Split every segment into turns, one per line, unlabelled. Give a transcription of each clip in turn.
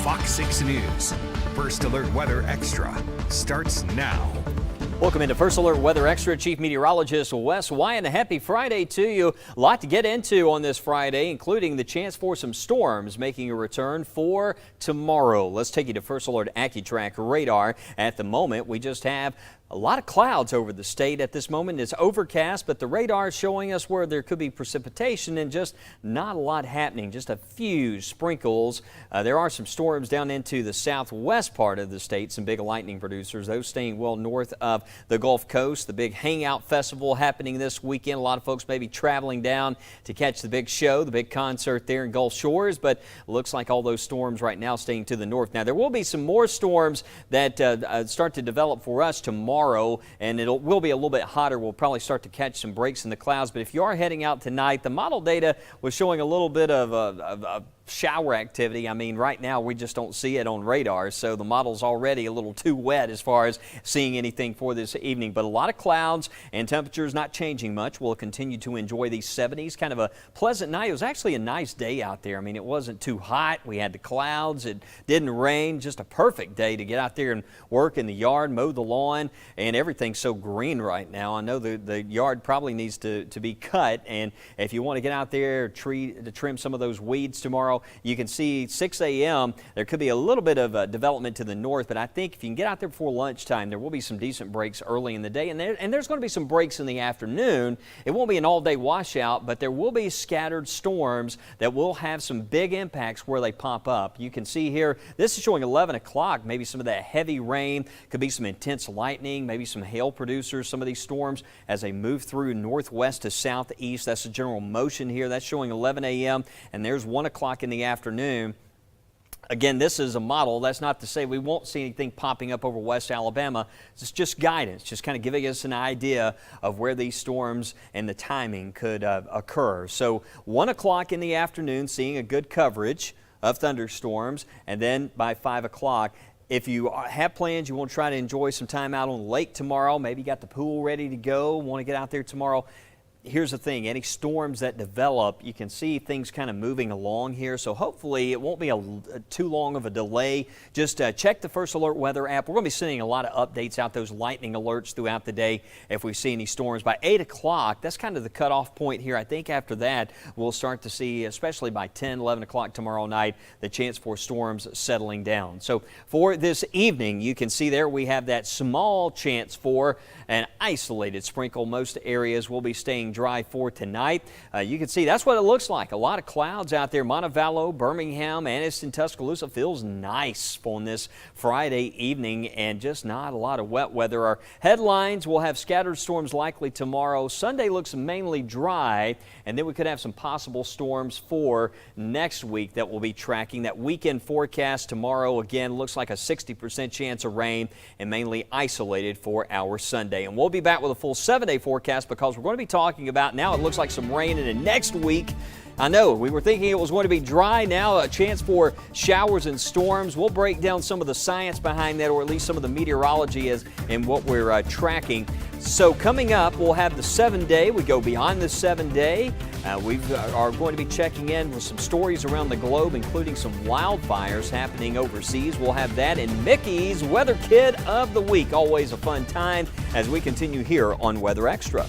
Fox 6 News. First Alert Weather Extra starts now.
Welcome into First Alert Weather Extra. Chief Meteorologist Wes Wyatt. A happy Friday to you. A lot to get into on this Friday, including the chance for some storms making a return for tomorrow. Let's take you to First Alert AccuTrack radar. At the moment, we just have a lot of clouds over the state at this moment. It's overcast, but the radar is showing us where there could be precipitation and just not a lot happening. Just a few sprinkles. There are some storms down into the southwest part of the state, some big lightning producers, those staying well north of the Gulf Coast. The big Hangout Festival happening this weekend. A lot of folks may be traveling down to catch the big show, the big concert there in Gulf Shores, but looks like all those storms right now staying to the north. Now, there will be some more storms that start to develop for us tomorrow, and it will be a little bit hotter. We'll probably start to catch some breaks in the clouds, but if you are heading out tonight, the model data was showing a little bit of shower activity. I mean, right now we just don't see it on radar, so the model's already a little too wet as far as seeing anything for this evening. But a lot of clouds and temperatures not changing much. We'll continue to enjoy these 70s. Kind of a pleasant night. It was actually a nice day out there. I mean, it wasn't too hot. We had the clouds. It didn't rain. Just a perfect day to get out there and work in the yard, mow the lawn, and everything's so green right now. I know the yard probably needs to be cut, and if you want to get out there to trim some of those weeds tomorrow, you can see 6 a.m. there could be a little bit of development to the north, but I think if you can get out there before lunchtime, there will be some decent breaks early in the day, and there's going to be some breaks in the afternoon. It won't be an all-day washout, but there will be scattered storms that will have some big impacts where they pop up. You can see here, this is showing 11 o'clock, maybe some of that heavy rain, could be some intense lightning, maybe some hail producers, some of these storms as they move through northwest to southeast. That's the general motion here. That's showing 11 a.m. and there's 1 o'clock in the afternoon. Again, this is a model. That's not to say we won't see anything popping up over West Alabama. It's just guidance, just kind of giving us an idea of where these storms and the timing could occur. So 1 o'clock in the afternoon, seeing a good coverage of thunderstorms, and then by 5 o'clock, if you have plans, you want to try to enjoy some time out on the lake tomorrow, maybe you got the pool ready to go, want to get out there tomorrow. Here's the thing, any storms that develop, you can see things kind of moving along here, so hopefully it won't be too long of a delay. Just check the First Alert Weather app. We're going to be sending a lot of updates out, those lightning alerts throughout the day if we see any storms. By 8 o'clock, that's kind of the cutoff point here. I think after that, we'll start to see, especially by 10, 11 o'clock tomorrow night, the chance for storms settling down. So for this evening, you can see there we have that small chance for an isolated sprinkle. Most areas will be staying dry for tonight. You can see that's what it looks like. A lot of clouds out there. Montevallo, Birmingham, Anniston, Tuscaloosa feels nice on this Friday evening, and just not a lot of wet weather. Our headlines will have scattered storms likely tomorrow. Sunday looks mainly dry, and then we could have some possible storms for next week that we'll be tracking. That weekend forecast tomorrow again looks like a 60% chance of rain and mainly isolated for our Sunday. And we'll be back with a full 7-day forecast because we're going to be talking about now it looks like some rain in the next week. I know we were thinking it was going to be dry. Now a chance for showers and storms. We'll break down some of the science behind that, or at least some of the meteorology and what we're tracking. So coming up, we'll have the 7-day. We go beyond the 7-day. We are going to be checking in with some stories around the globe, including some wildfires happening overseas. We'll have that in Mickey's Weather Kid of the Week. Always a fun time as we continue here on Weather Extra.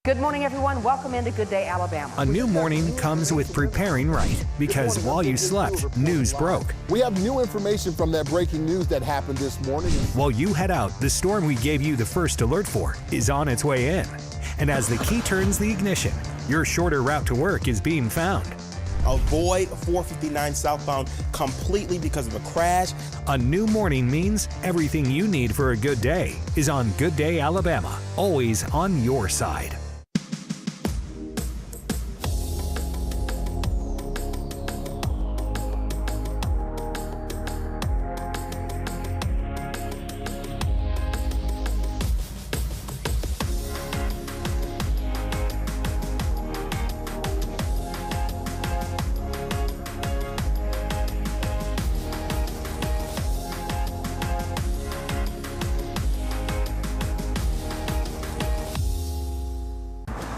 Good morning, everyone. Welcome into Good Day, Alabama.
A new morning comes with preparing right, because while you slept, news broke.
We have new information from that breaking news that happened this morning.
While you head out, the storm we gave you the first alert for is on its way in. And as the key turns the ignition, your shorter route to work is being found.
Avoid 459 southbound completely because of a crash.
A new morning means everything you need for a good day is on Good Day Alabama, always on your side.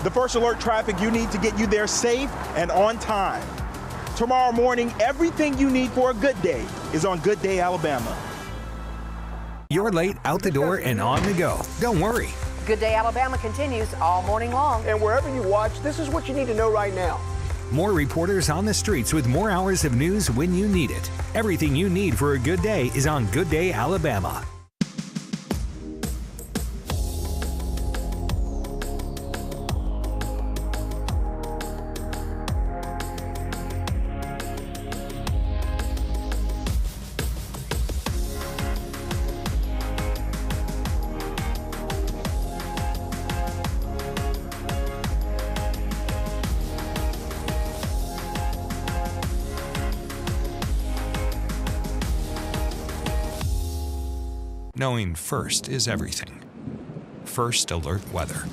The First Alert traffic you need to get you there safe and on time. Tomorrow morning, everything you need for a good day is on Good Day Alabama.
You're late, out the door, and on the go. Don't worry.
Good Day Alabama continues all morning long.
And wherever you watch, this is what you need to know right now.
More reporters on the streets with more hours of news when you need it. Everything you need for a good day is on Good Day Alabama. Knowing first is everything. First Alert Weather.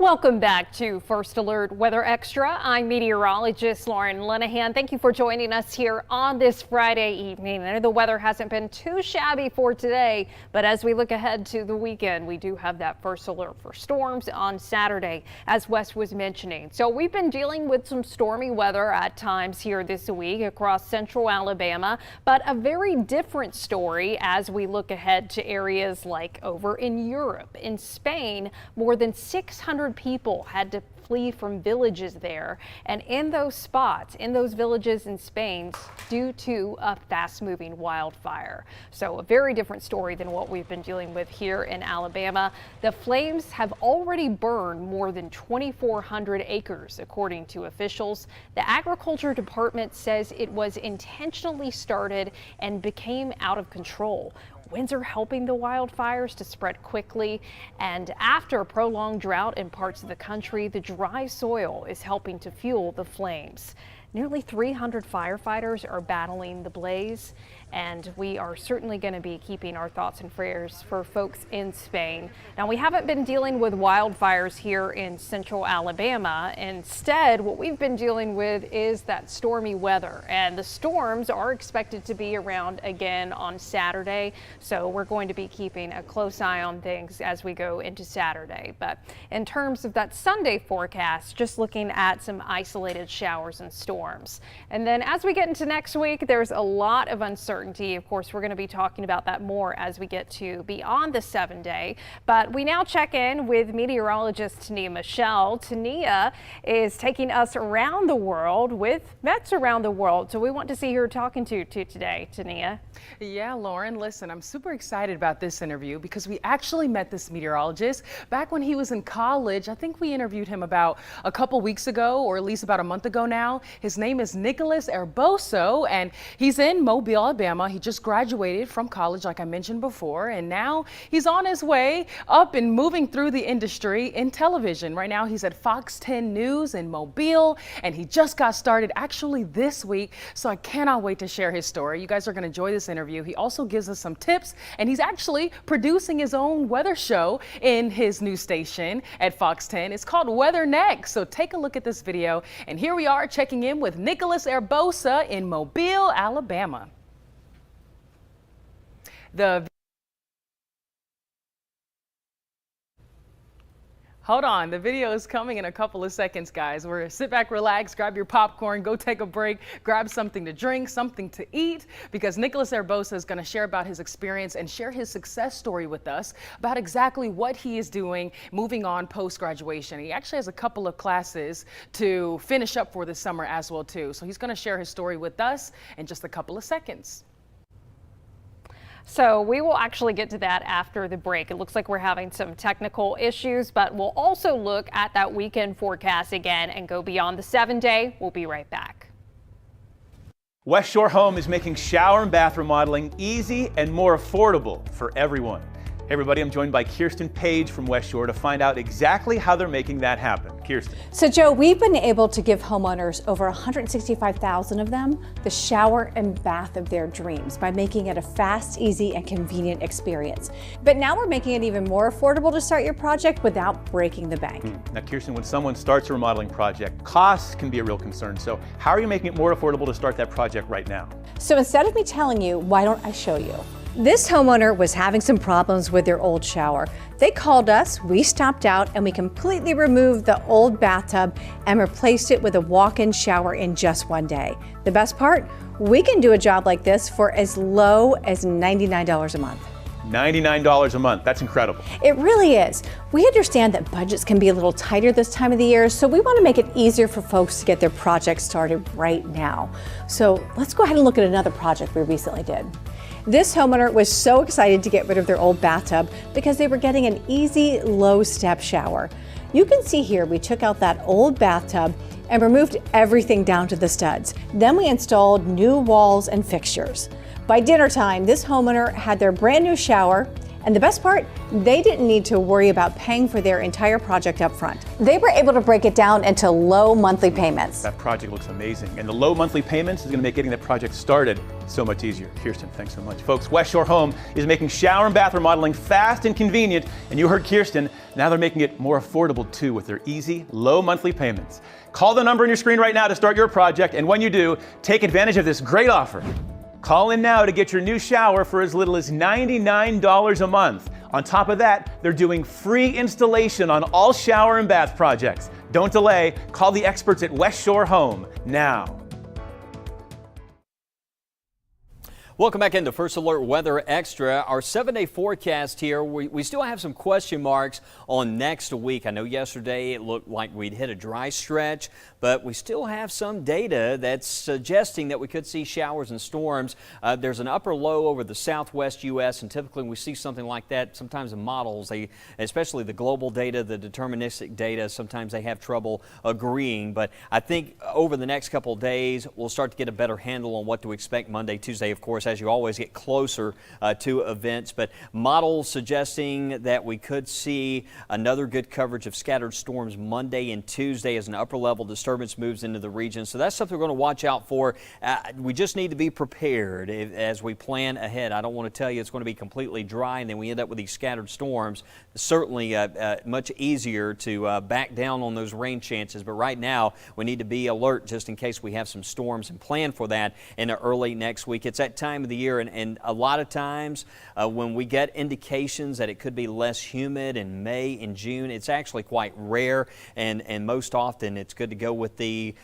Welcome back to First Alert Weather Extra. I'm meteorologist Lauren Linehan. Thank you for joining us here on this Friday evening. I know the weather hasn't been too shabby for today, but as we look ahead to the weekend, we do have that first alert for storms on Saturday, as Wes was mentioning. So we've been dealing with some stormy weather at times here this week across central Alabama, but a very different story as we look ahead to areas like over in Europe. In Spain, more than 600 people had to flee from villages there, and in those spots, in those villages in Spain, due to a fast-moving wildfire. So a very different story than what we've been dealing with here in Alabama. The flames have already burned more than 2,400 acres, according to officials. The Agriculture Department says it was intentionally started and became out of control. Winds are helping the wildfires to spread quickly, and after a prolonged drought in parts of the country, the dry soil is helping to fuel the flames. Nearly 300 firefighters are battling the blaze, and we are certainly going to be keeping our thoughts and prayers for folks in Spain. Now, we haven't been dealing with wildfires here in central Alabama. Instead, what we've been dealing with is that stormy weather, and the storms are expected to be around again on Saturday. So we're going to be keeping a close eye on things as we go into Saturday. But in terms of that Sunday forecast, just looking at some isolated showers and storms. And then as we get into next week, there's a lot of uncertainty. Of course, we're going to be talking about that more as we get to beyond the 7-day. But we now check in with meteorologist Tania Michelle. Tania is taking us around the world with Mets around the world. So we want to see who you're talking to today, Tania.
Yeah, Lauren, listen, I'm super excited about this interview because we actually met this meteorologist back when he was in college. I think we interviewed him about a couple weeks ago, or at least about a month ago now. His name is Nicholas Herboso, and he's in Mobile, Alabama. He just graduated from college, like I mentioned before, and now he's on his way up and moving through the industry in television. Right now, he's at Fox 10 News in Mobile, and he just got started actually this week, so I cannot wait to share his story. You guys are going to enjoy this interview. He also gives us some tips, and he's actually producing his own weather show in his new station at Fox 10. It's called Weather Next, so take a look at this video, and here we are checking in with Nicholas Herboso in Mobile, Alabama. Hold on, the video is coming in a couple of seconds, guys. We're sit back, relax, grab your popcorn, go take a break, grab something to drink, something to eat, because Nicholas Herboso is going to share about his experience and share his success story with us about exactly what he is doing moving on post-graduation. He actually has a couple of classes to finish up for this summer as well, too. So he's going to share his story with us in just a couple of seconds.
So we will actually get to that after the break. It looks like we're having some technical issues, but we'll also look at that weekend forecast again and go beyond the 7-day. We'll be right back.
West Shore Home is making shower and bath remodeling easy and more affordable for everyone. Hey everybody, I'm joined by Kirsten Page from West Shore to find out exactly how they're making that happen. Kirsten.
So Joe, we've been able to give homeowners, over 165,000 of them, the shower and bath of their dreams by making it a fast, easy, and convenient experience. But now we're making it even more affordable to start your project without breaking the bank.
Now Kirsten, when someone starts a remodeling project, costs can be a real concern. So how are you making it more affordable to start that project right now?
So instead of me telling you, why don't I show you? This homeowner was having some problems with their old shower. They called us, we stopped out, and we completely removed the old bathtub and replaced it with a walk-in shower in just one day. The best part? We can do a job like this for as low as $99 a month.
$99 a month. That's incredible.
It really is. We understand that budgets can be a little tighter this time of the year, so we want to make it easier for folks to get their projects started right now. So let's go ahead and look at another project we recently did. This homeowner was so excited to get rid of their old bathtub because they were getting an easy, low-step shower. You can see here we took out that old bathtub and removed everything down to the studs. Then we installed new walls and fixtures. By dinner time, this homeowner had their brand new shower, and the best part, they didn't need to worry about paying for their entire project up front. They were able to break it down into low monthly payments.
That project looks amazing, and the low monthly payments is going to make getting that project started so much easier. Kirsten, thanks so much. Folks, West Shore Home is making shower and bath remodeling fast and convenient, and you heard Kirsten, now they're making it more affordable too with their easy, low monthly payments. Call the number on your screen right now to start your project, and when you do, take advantage of this great offer. Call in now to get your new shower for as little as $99 a month. On top of that, they're doing free installation on all shower and bath projects. Don't delay. Call the experts at West Shore Home now.
Welcome back into First Alert Weather Extra. Our 7-day forecast here, we still have some question marks on next week. I know yesterday it looked like we'd hit a dry stretch, but we still have some data that's suggesting that we could see showers and storms. There's an upper low over the southwest U.S., and typically when we see something like that, sometimes the models, especially the global data, the deterministic data, sometimes they have trouble agreeing. But I think over the next couple of days, we'll start to get a better handle on what to expect Monday, Tuesday, of course, as you always get closer to events. But models suggesting that we could see another good coverage of scattered storms Monday and Tuesday as an upper level disturbance moves into the region. So that's something we're going to watch out for. We just need to be prepared as we plan ahead. I don't want to tell you it's going to be completely dry and then we end up with these scattered storms. Certainly much easier to back down on those rain chances. But right now we need to be alert just in case we have some storms and plan for that in early next week. It's that time of the year, and a lot of times when we get indications that it could be less humid in May and June, it's actually quite rare, and most often it's good to go with the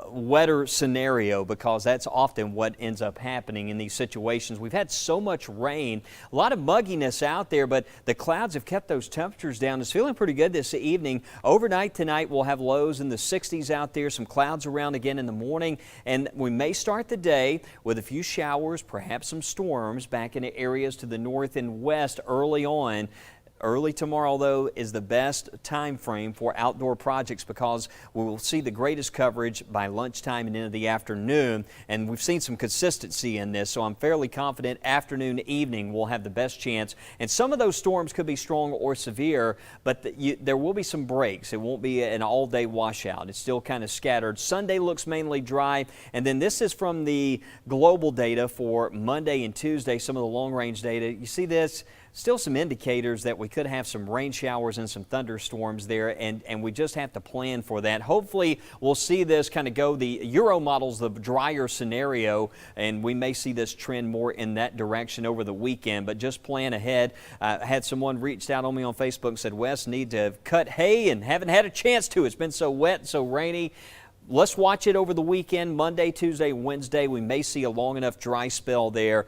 wetter scenario because that's often what ends up happening in these situations. We've had so much rain, a lot of mugginess out there, but the clouds have kept those temperatures down. It's feeling pretty good this evening. Overnight tonight we'll have lows in the 60s out there, some clouds around again in the morning, and we may start the day with a few showers, perhaps some storms back in areas to the north and west early on. Early tomorrow, though, is the best time frame for outdoor projects because we will see the greatest coverage by lunchtime and into the afternoon. And we've seen some consistency in this, so I'm fairly confident afternoon, evening we'll have the best chance. And some of those storms could be strong or severe, but there will be some breaks. It won't be an all-day washout. It's still kind of scattered. Sunday looks mainly dry. And then this is from the global data for Monday and Tuesday, some of the long-range data. You see this? Still some indicators that we could have some rain showers and some thunderstorms there, and we just have to plan for that. Hopefully we'll see this kind of go, the Euro models, the drier scenario, and we may see this trend more in that direction over the weekend, but just plan ahead. I had someone reached out on me on Facebook and said, Wes, need to cut hay and haven't had a chance to. It's been so wet and so rainy. Let's watch it over the weekend, Monday, Tuesday, Wednesday. We may see a long enough dry spell there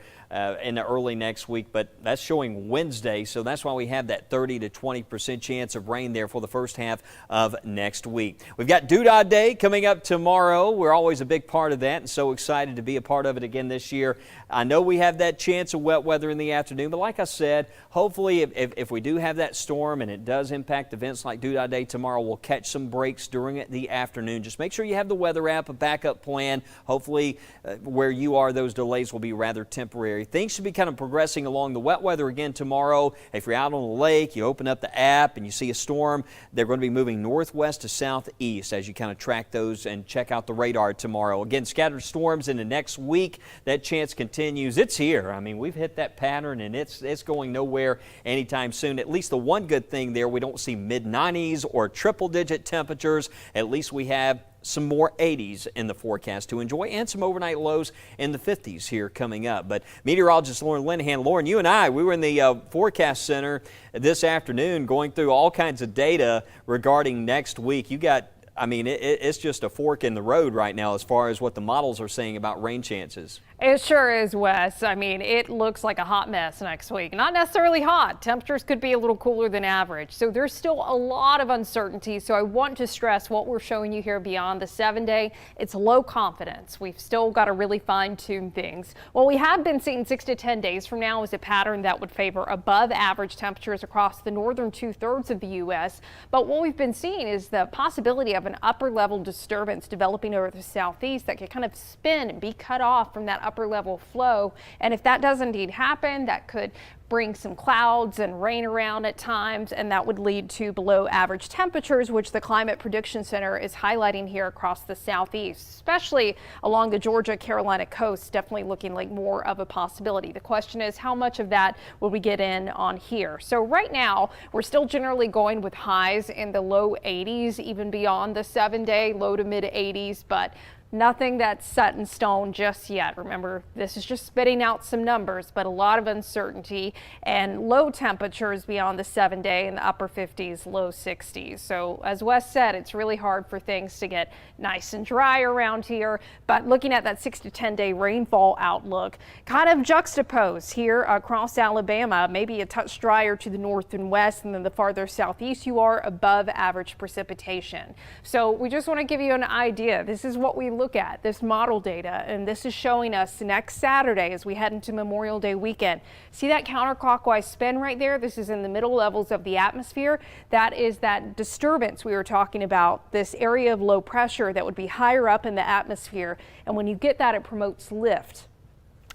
in the early next week, but that's showing Wednesday, so that's why we have that 30 to 20% chance of rain there for the first half of next week. We've got Doodah Day coming up tomorrow. We're always a big part of that and so excited to be a part of it again this year. I know we have that chance of wet weather in the afternoon, but like I said, hopefully if we do have that storm and it does impact events like Doodah Day tomorrow, we'll catch some breaks during the afternoon. Just make sure you have the weather app, a backup plan. Hopefully where you are, those delays will be rather temporary. Things should be kind of progressing along. The wet weather again tomorrow. If you're out on the lake, you open up the app and you see a storm, they're going to be moving northwest to southeast as you kind of track those and check out the radar tomorrow. Again, scattered storms in the next week. That chance continues. It's here. I mean, we've hit that pattern and it's going nowhere anytime soon. At least the one good thing there, we don't see mid-90s or triple-digit temperatures. At least we have some more 80s in the forecast to enjoy and some overnight lows in the 50s here coming up. But meteorologist Lauren Linehan, Lauren, you and I, we were in the forecast center this afternoon going through all kinds of data regarding next week. You got, I mean, it's just a fork in the road right now as far as what the models are saying about rain chances.
It sure is, Wes. I mean, it looks like a hot mess next week. Not necessarily hot. Temperatures could be a little cooler than average. So there's still a lot of uncertainty. So I want to stress what we're showing you here beyond the 7-day. It's low confidence. We've still got to really fine-tune things. What we have been seeing 6 to 10 days from now is a pattern that would favor above average temperatures across the northern 2/3 of the U.S. But what we've been seeing is the possibility of an upper level disturbance developing over the southeast that could kind of spin and be cut off from that upper level flow. And if that does indeed happen, that could bring some clouds and rain around at times, and that would lead to below average temperatures, which the Climate Prediction Center is highlighting here across the southeast, especially along the Georgia-Carolina coast, definitely looking like more of a possibility. The question is, how much of that will we get in on here? So right now, we're still generally going with highs in the low 80s, even beyond the 7-day, low to mid 80s, but nothing that's set in stone just yet. Remember, this is just spitting out some numbers, but a lot of uncertainty and low temperatures beyond the 7-day in the upper 50s, low 60s. So as Wes said, it's really hard for things to get nice and dry around here. But looking at that 6 to 10-day rainfall outlook, kind of juxtaposed here across Alabama, maybe a touch drier to the north and west, and then the farther southeast you are, above average precipitation. So we just want to give you an idea. This is what we look at, this model data, and this is showing us next Saturday as we head into Memorial Day weekend. See that counterclockwise spin right there? This is in the middle levels of the atmosphere. That is that disturbance we were talking about, this area of low pressure that would be higher up in the atmosphere. And when you get that, it promotes lift.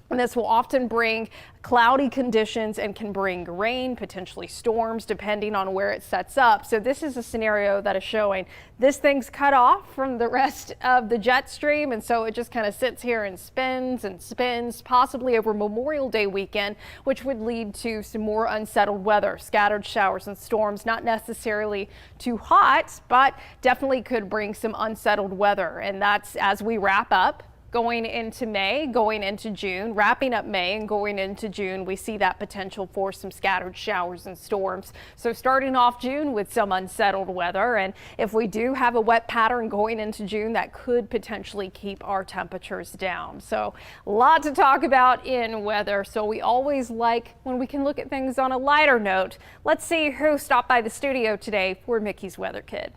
And this will often bring cloudy conditions and can bring rain, potentially storms, depending on where it sets up. So this is a scenario that is showing this thing's cut off from the rest of the jet stream. And so it just kind of sits here and spins, possibly over Memorial Day weekend, which would lead to some more unsettled weather, scattered showers and storms, not necessarily too hot, but definitely could bring some unsettled weather. And that's as we wrap up. Going into May, going into June, wrapping up May and going into June, we see that potential for some scattered showers and storms. So starting off June with some unsettled weather, and if we do have a wet pattern going into June, that could potentially keep our temperatures down. So a lot to talk about in weather. So we always like when we can look at things on a lighter note. Let's see who stopped by the studio today for Mickey's Weather Kit.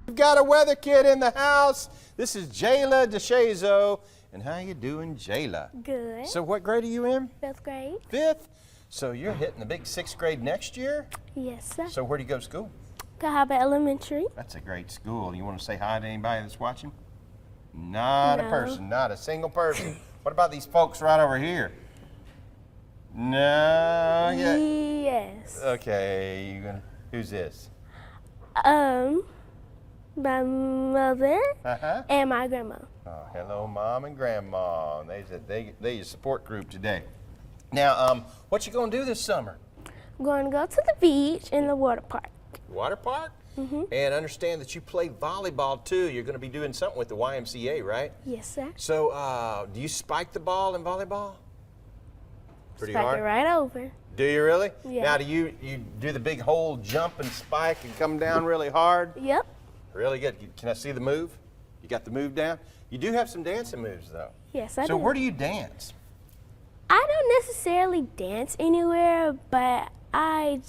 We've got a weather kid in the house. This is Jayla DeShazo. And how you doing, Jayla?
Good.
So what grade are you in?
5th grade.
5th? So you're hitting the big 6th grade next year?
Yes, sir.
So where do you go to school?
Cahaba Elementary.
That's a great school. You want to say hi to anybody that's watching? Not a person, not a single person. What about these folks right over here? No?
Yes.
Okay, who's this?
My mother and my grandma.
Oh, hello, Mom and Grandma. They're your support group today. Now, what you gonna do this summer?
I'm going to go to the beach and the water park.
Water park?
Mm-hmm.
And understand that you play volleyball too. You're gonna be doing something with the YMCA, right?
Yes, sir.
So, do you spike the ball in volleyball? Pretty
Spike
hard?
it right over.
Do you really?
Yeah.
Now, do you do the big hole jump and spike and come down really hard?
Yep.
Really good. Can I see the move? You got the move down? You do have some dancing moves, though.
Yes, I do.
So where do you dance?
I don't necessarily dance anywhere, but I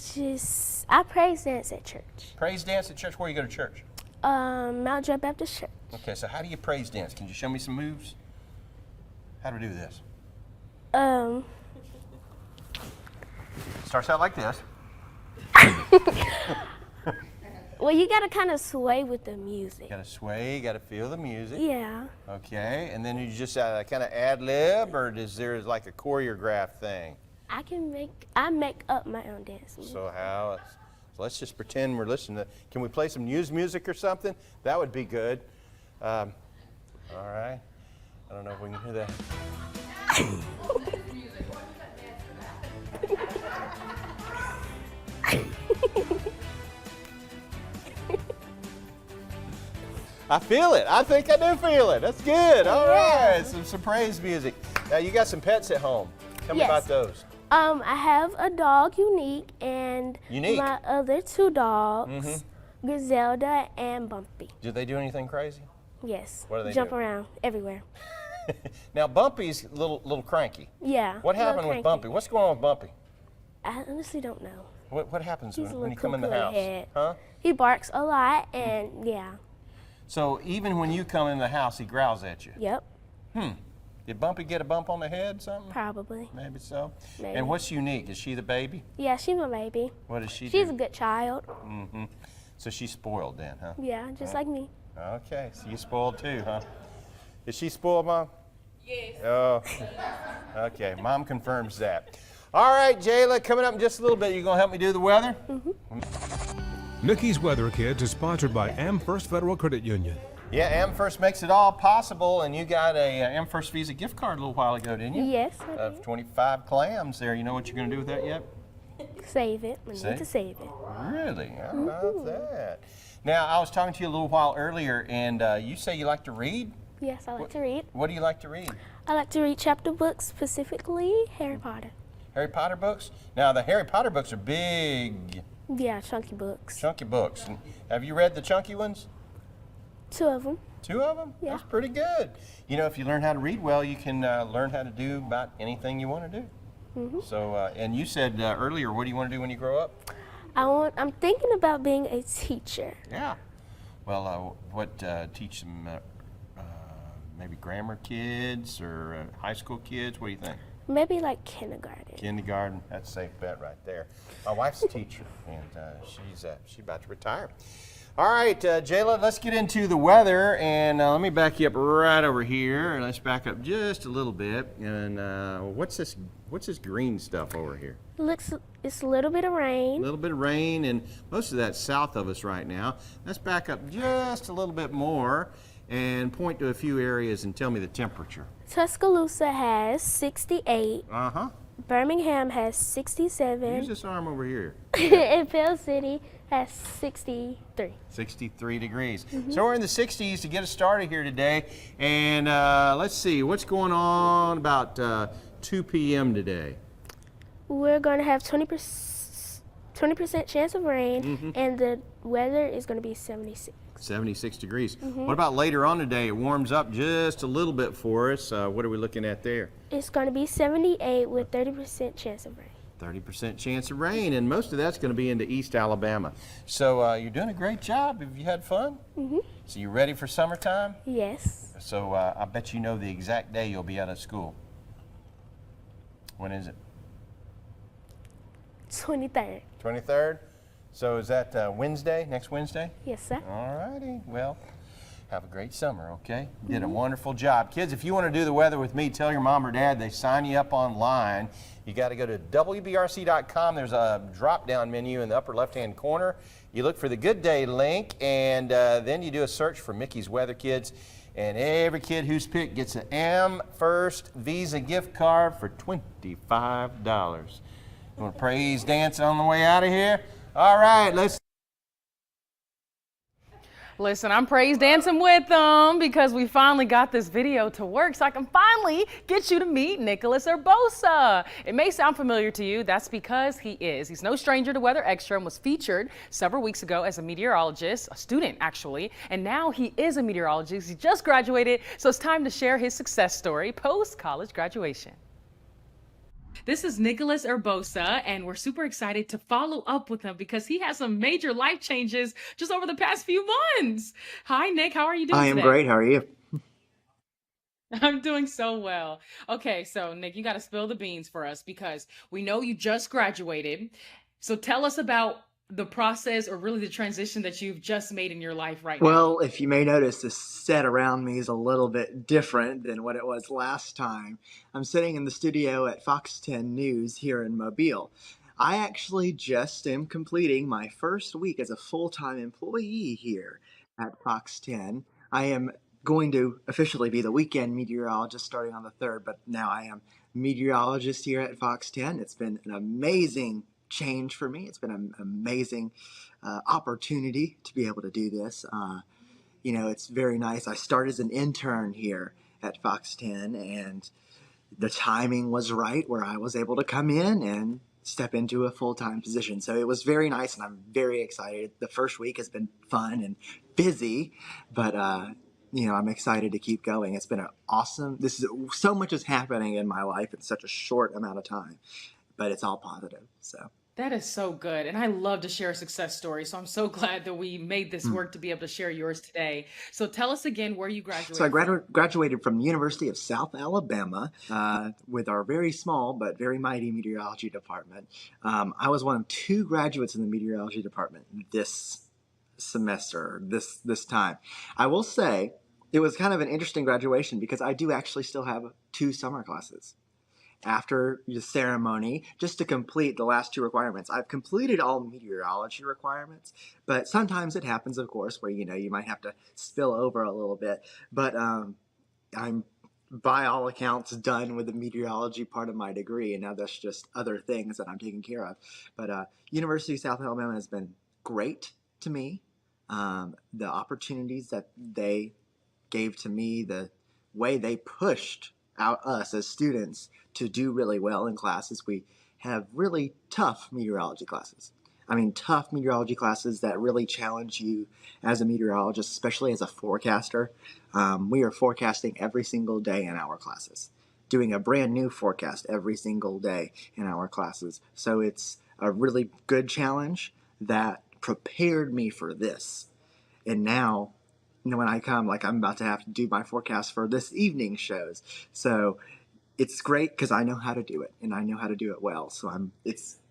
praise dance at church.
Praise dance at church? Where do you go to church?
Mount Judd Baptist Church.
Okay, so how do you praise dance? Can you show me some moves? How do we do this? Starts out like this.
Well, you gotta kind of sway with the music.
Gotta sway, gotta feel the music.
Yeah.
Okay, and then you just kind of ad lib, or is there like a choreographed thing?
I make up my own dance moves.
So how? So let's just pretend we're listening to. Can we play some news music or something? That would be good. All right. I don't know if we can hear that. I feel it. I think I do feel it. That's good. All right. Some praise music. Now, you got some pets at home. Tell me about those.
I have a dog, Unique, and my other 2 dogs, Griselda and Bumpy.
Do they do anything crazy?
Yes.
What do they
Jump around everywhere.
Now, Bumpy's a little cranky.
Yeah.
What happened with Bumpy? What's going on with Bumpy?
I honestly don't know.
What happens
He's
when you come in the house? Huh?
He barks a lot, and yeah.
So even when you come in the house, he growls at you?
Yep.
Did Bumpy get a bump on the head, something?
Probably.
Maybe so.
Maybe.
And what's Unique? Is she the baby?
Yeah, she's my baby.
What does she do?
She's a good child.
So she's spoiled then, huh?
Yeah, just like me.
Okay, so you spoiled too, huh? Is she spoiled, Mom? Yes. Oh, okay. Mom confirms that. All right, Jayla, coming up in just a little bit, you gonna help me do the weather?
Nikki's Weather Kids is sponsored by AmFirst Federal Credit Union.
Yeah, AmFirst makes it all possible, and you got a AmFirst Visa gift card a little while ago, didn't you?
Yes, I
Of
did.
25 clams there. You know what you're gonna do with that yet?
Save it. We need to save it.
Really? How about that? Now, I was talking to you a little while earlier, and you say you like to read?
Yes, I like to read.
What do you like to read?
I like to read chapter books, specifically Harry Potter.
Harry Potter books? Now, the Harry Potter books are big,
Yeah, chunky books.
chunky books. And have you read the chunky ones?
2 of them.
2 of them?
Yeah.
That's pretty good. You know, if you learn how to read well, you can learn how to do about anything you want to do. So, and you said earlier, what do you want to do when you grow up?
I'm thinking about being a teacher.
Yeah. Well, teach them maybe grammar kids or high school kids? What do you think?
Maybe like kindergarten.
Kindergarten, that's a safe bet right there. My wife's a teacher, and she's about to retire. All right, Jayla, let's get into the weather, and let me back you up right over here, and let's back up just a little bit. And what's this green stuff over here?
It's a little bit of rain.
A little bit of rain, and most of that's south of us right now. Let's back up just a little bit more and point to a few areas and tell me the temperature.
Tuscaloosa has 68. Birmingham has 67.
Use this arm over here.
And Pell City has 63.
63 degrees. So we're in the 60s to get us started here today. And let's see, what's going on about 2 p.m. today?
We're going to have 20% chance of rain, and the weather is going to be 76.
76 degrees. What about later on today? It warms up just a little bit for us. What are we looking at there?
It's going to be 78 with 30% chance of rain.
30% chance of rain, and most of that's going to be into East Alabama. So you're doing a great job. Have you had fun? So you ready for summertime?
Yes.
So I bet you know the exact day you'll be out of school. When is it?
23rd.
23rd? So is that Wednesday, next Wednesday?
Yes, sir.
All righty. Well, have a great summer, okay? You did a wonderful job. Kids, if you want to do the weather with me, tell your mom or dad they sign you up online. You got to go to WBRC.com. There's a drop-down menu in the upper left-hand corner. You look for the Good Day link, and then you do a search for Mickey's Weather Kids. And every kid who's picked gets an AmFirst Visa gift card for $25. You want to praise dance on the way out of here? All right, let's.
Listen, I'm praise dancing with them because we finally got this video to work so I can finally get you to meet Nicholas Urbosa. It may sound familiar to you. That's because he is. He's no stranger to Weather Extra and was featured several weeks ago as a meteorologist, a student actually, and now he is a meteorologist. He just graduated, so it's time to share his success story post-college graduation. This is Nicholas Urbosa, and we're super excited to follow up with him because he has some major life changes just over the past few months. Hi, Nick. How are you doing today?
I am great. How are you?
I'm doing so well. Okay, so Nick, you got to spill the beans for us because we know you just graduated. So tell us about the process or really the transition that you've just made in your life right now.
Well, if you may notice, the set around me is a little bit different than what it was last time. I'm sitting in the studio at Fox 10 News here in Mobile. I actually just am completing my first week as a full-time employee here at Fox 10. I am going to officially be the weekend meteorologist starting on the 3rd, but now I am meteorologist here at Fox 10. It's been an amazing change for me. It's been an amazing opportunity to be able to do this. it's very nice. I started as an intern here at Fox 10, and the timing was right where I was able to come in and step into a full-time position. So it was very nice, and I'm very excited. The first week has been fun and busy, but I'm excited to keep going. It's been so much is happening in my life in such a short amount of time, but it's all positive. So.
That is so good. And I love to share success stories. So I'm so glad that we made this work to be able to share yours today. So tell us again where you graduated.
So I graduated from the University of South Alabama with our very small but very mighty meteorology department. I was one of 2 graduates in the meteorology department this semester, this time. I will say it was kind of an interesting graduation because I do actually still have 2 summer classes. After the ceremony, just to complete the last 2 requirements. I've completed all meteorology requirements, but sometimes it happens, of course, where, you might have to spill over a little bit. But I'm, by all accounts, done with the meteorology part of my degree, and now that's just other things that I'm taking care of. But University of South Alabama has been great to me. The opportunities that they gave to me, the way they pushed out us as students to do really well in classes. We have really tough meteorology classes. Tough meteorology classes that really challenge you as a meteorologist, especially as a forecaster. We are forecasting every single day in our classes, doing a brand new forecast every single day in our classes. So it's a really good challenge that prepared me for this. And now, when I come, I'm about to have to do my forecast for this evening's shows. So it's great because I know how to do it, and I know how to do it well. So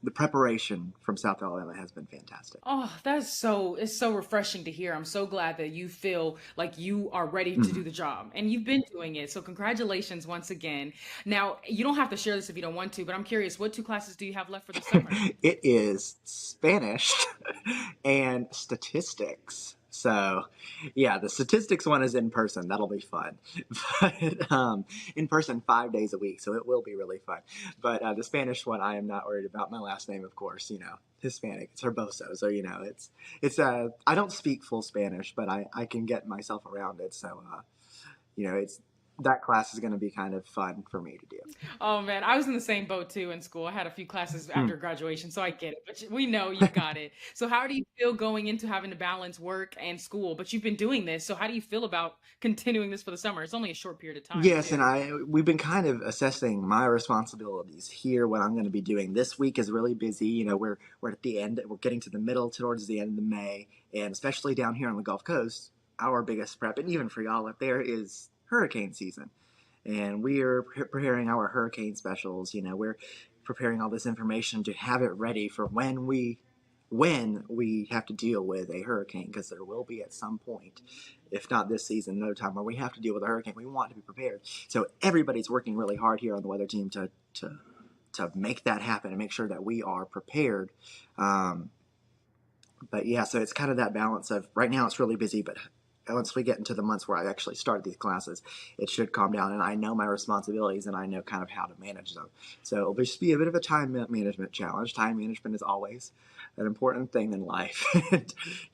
the preparation from South Alabama has been fantastic.
Oh, it's so refreshing to hear. I'm so glad that you feel like you are ready to do the job, and you've been doing it. So congratulations once again. Now, you don't have to share this if you don't want to, but I'm curious, what 2 classes do you have left for the summer?
It is Spanish and statistics. So, yeah, the statistics one is in person. That'll be fun. But in person 5 days a week, so it will be really fun. But the Spanish one, I am not worried about. My last name, of course, Hispanic. It's Herboso. So, it's I don't speak full Spanish, but I can get myself around it. So, that class is going to be kind of fun for me to do.
Oh man, I was in the same boat too in school. I had a few classes after graduation, so I get it. But we know you got it. So how do you feel going into having to balance work and school? But you've been doing this, so how do you feel about continuing this for the summer? It's only a short period of time.
Yes, and we've been kind of assessing my responsibilities here. What I'm going to be doing this week is really busy. We're at the end. We're getting to the middle, towards the end of May, and especially down here on the Gulf Coast, our biggest prep, and even for y'all up there, is hurricane season, and we are preparing our hurricane specials. We're preparing all this information to have it ready for when we have to deal with a hurricane, because there will be at some point, if not this season, another time where we have to deal with a hurricane. We want to be prepared. So everybody's working really hard here on the weather team to make that happen and make sure that we are prepared. But yeah, so it's kind of that balance of, right now it's really busy, but once we get into the months where I actually start these classes, it should calm down, and I know my responsibilities, and I know kind of how to manage them. So it'll just be a bit of a time management challenge. Time management is always an important thing in life.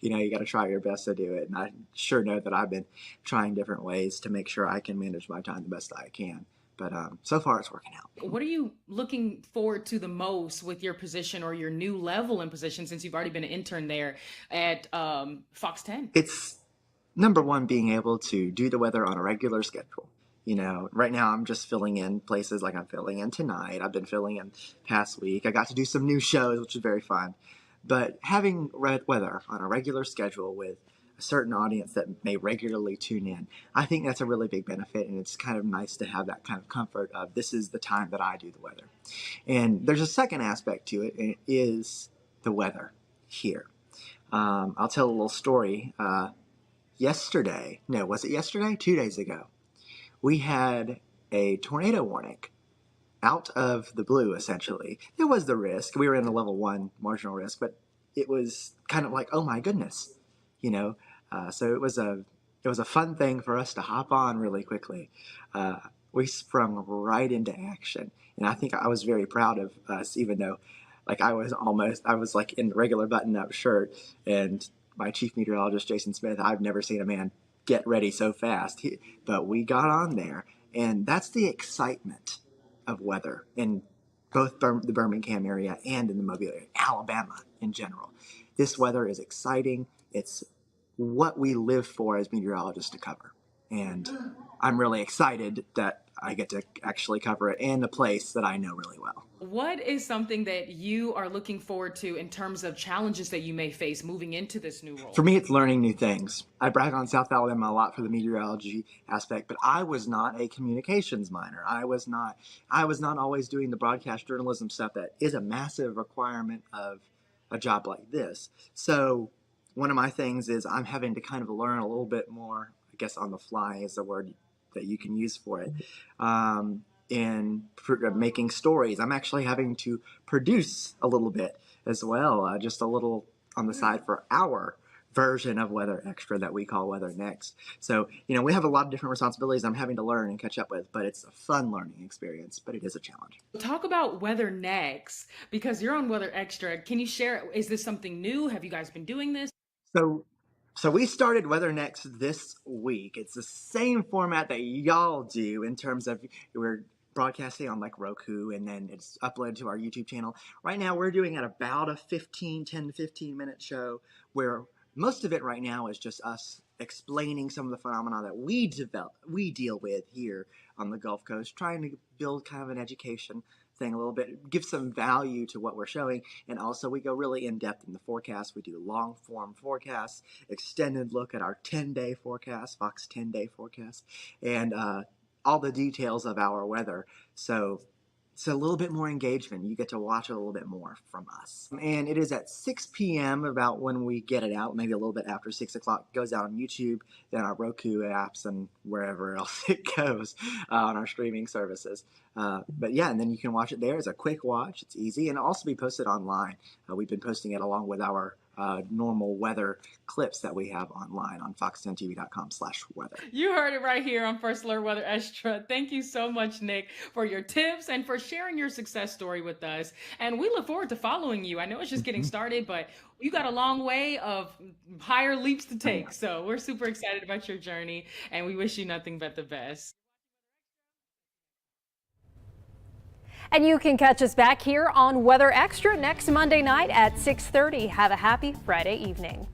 You got to try your best to do it, and I sure know that I've been trying different ways to make sure I can manage my time the best I can. But so far, it's working out.
What are you looking forward to the most with your position or your new level in position, since you've already been an intern there at Fox 10?
It's number one, being able to do the weather on a regular schedule. Right now I'm just filling in places like I'm filling in tonight. I've been filling in past week. I got to do some new shows, which is very fun. But having weather on a regular schedule with a certain audience that may regularly tune in, I think that's a really big benefit, and it's kind of nice to have that kind of comfort of, this is the time that I do the weather. And there's a second aspect to it, and it is the weather here. I'll tell a little story. Yesterday, 2 days ago, we had a tornado warning out of the blue, essentially. There was the risk. We were in a level 1 marginal risk, but it was kind of like, oh my goodness, so it was a fun thing for us to hop on really quickly. We sprung right into action, and I think I was very proud of us, even though I was in regular button-up shirt, and my chief meteorologist, Jason Smith, I've never seen a man get ready so fast. But we got on there, and that's the excitement of weather in both the Birmingham area and in the Mobile area, Alabama in general. This weather is exciting. It's what we live for as meteorologists to cover. And I'm really excited that I get to actually cover it in a place that I know really well.
What is something that you are looking forward to in terms of challenges that you may face moving into this new role?
For me, it's learning new things. I brag on South Alabama a lot for the meteorology aspect, but I was not a communications minor. I was not always doing the broadcast journalism stuff that is a massive requirement of a job like this. So one of my things is I'm having to kind of learn a little bit more, I guess on the fly is the word that you can use for it, in making stories. I'm actually having to produce a little bit as well, just a little on the side for our version of Weather Extra that we call Weather Next. So, we have a lot of different responsibilities I'm having to learn and catch up with, but it's a fun learning experience, but it is a challenge.
Talk about Weather Next, because you're on Weather Extra. Can you share, is this something new? Have you guys been doing this?
So we started Weather Next this week. It's the same format that y'all do in terms of we're broadcasting on like Roku and then it's uploaded to our YouTube channel. Right now we're doing at about a 10 to 15 minute show where most of it right now is just us explaining some of the phenomena that we deal with here on the Gulf Coast, trying to build kind of an education thing a little bit, give some value to what we're showing, and also we go really in depth in the forecast. We do long form forecasts, extended look at our 10-day forecast, Fox 10-day forecast, and all the details of our weather. So it's a little bit more engagement. You get to watch it a little bit more from us. And it is at 6 p.m. about when we get it out, maybe a little bit after 6 o'clock. It goes out on YouTube, then our Roku apps, and wherever else it goes on our streaming services. But yeah, and then you can watch it there. It's a quick watch. It's easy. And it'll also be posted online. We've been posting it along with our normal weather clips that we have online on fox10tv.com/weather.
You heard it right here on First Alert Weather Extra. Thank you so much, Nick, for your tips and for sharing your success story with us. And we look forward to following you. I know it's just getting started, but you got a long way of higher leaps to take. So we're super excited about your journey, and we wish you nothing but the best.
And you can catch us back here on Weather Extra next Monday night at 6:30. Have a happy Friday evening.